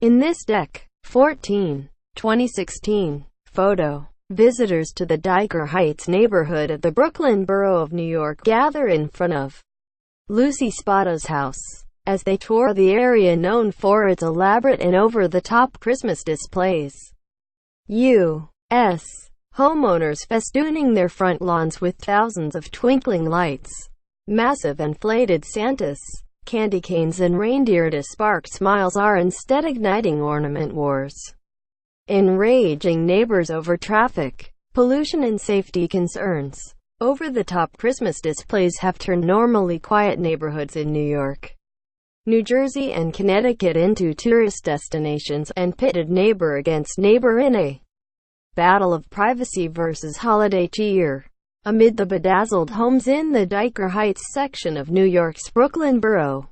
In this Dec. 14, 2016 photo, visitors to the Dyker Heights neighborhood of the Brooklyn Borough of New York gather in front of Lucy Spata's house as they tour the area known for its elaborate and over-the-top Christmas displays. U.S. homeowners festooning their front lawns with thousands of twinkling lights, massive inflated Santas, candy canes and reindeer to spark smiles are instead igniting ornament wars, enraging neighbors over traffic, pollution and safety concerns. Over-the-top Christmas displays have turned normally quiet neighborhoods in New York, New Jersey and Connecticut into tourist destinations, and pitted neighbor against neighbor in a battle of privacy versus holiday cheer. Amid the bedazzled homes in the Dyker Heights section of New York's Brooklyn Borough,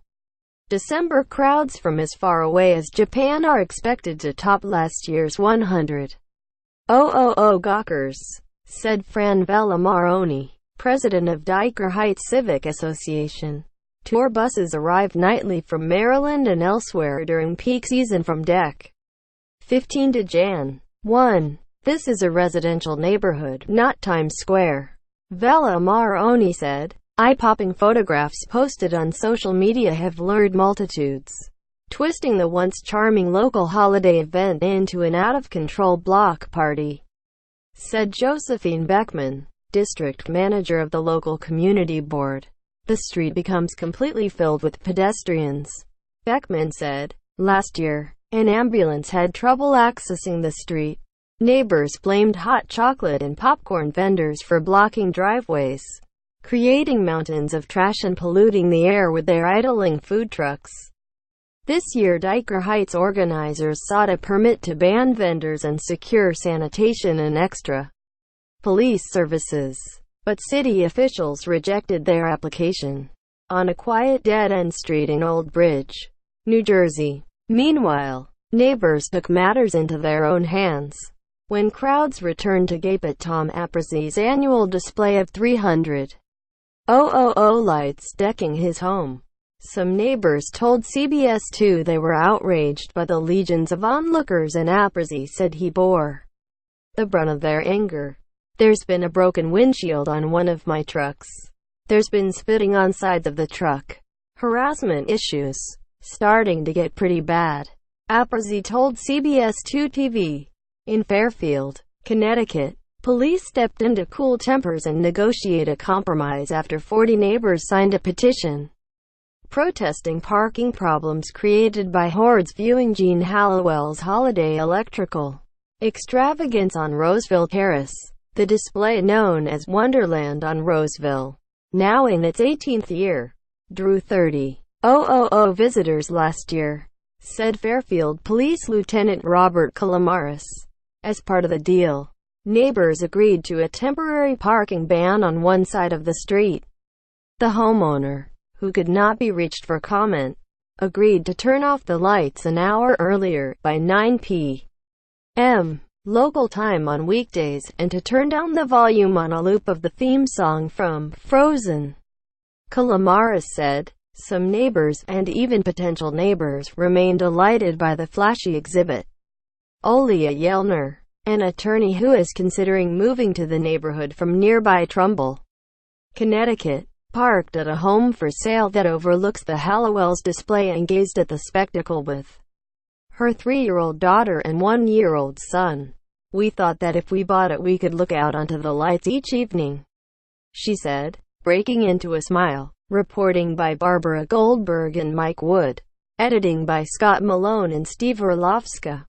December crowds from as far away as Japan are expected to top last year's 100,000 gawkers, said Fran Vellamaroni, president of Dyker Heights Civic Association. Tour buses arrive nightly from Maryland and elsewhere during peak season from Dec. 15 to Jan. 1. This is a residential neighborhood, not Times Square, Vellamaroni said. Eye-popping photographs posted on social media have lured multitudes, twisting the once charming local holiday event into an out-of-control block party, said Josephine Beckman, district manager of the local community board. The street becomes completely filled with pedestrians, Beckman said. Last year, an ambulance had trouble accessing the street. Neighbors blamed hot chocolate and popcorn vendors for blocking driveways, creating mountains of trash and polluting the air with their idling food trucks. This year Dyker Heights organizers sought a permit to ban vendors and secure sanitation and extra police services, but city officials rejected their application. On a quiet dead-end street in Old Bridge, New Jersey, meanwhile, neighbors took matters into their own hands when crowds returned to gape at Tom Apprezi's annual display of 300,000 lights decking his home. Some neighbors told CBS 2 they were outraged by the legions of onlookers, and Apprezi said he bore the brunt of their anger. There's been a broken windshield on one of my trucks. There's been spitting on sides of the truck. Harassment issues starting to get pretty bad, Apprezi told CBS 2 TV. In Fairfield, Connecticut, police stepped in to cool tempers and negotiate a compromise after 40 neighbors signed a petition protesting parking problems created by hordes viewing Jean Hallowell's holiday electrical extravagance on Roseville Terrace. The display, known as Wonderland on Roseville, now in its 18th year, drew 30,000 visitors last year, said Fairfield Police Lieutenant Robert Calamaris. As part of the deal, neighbors agreed to a temporary parking ban on one side of the street. The homeowner, who could not be reached for comment, agreed to turn off the lights an hour earlier, by 9 p.m. local time on weekdays, and to turn down the volume on a loop of the theme song from Frozen. Calamaris said, some neighbors, and even potential neighbors, remained delighted by the flashy exhibit. Olia Yelner, an attorney who is considering moving to the neighborhood from nearby Trumbull, Connecticut, parked at a home for sale that overlooks the Hallowell's display and gazed at the spectacle with her 3-year-old daughter and 1-year-old son. We thought that if we bought it we could look out onto the lights each evening, she said, breaking into a smile. Reporting by Barbara Goldberg and Mike Wood. Editing by Scott Malone and Steve Orlovska.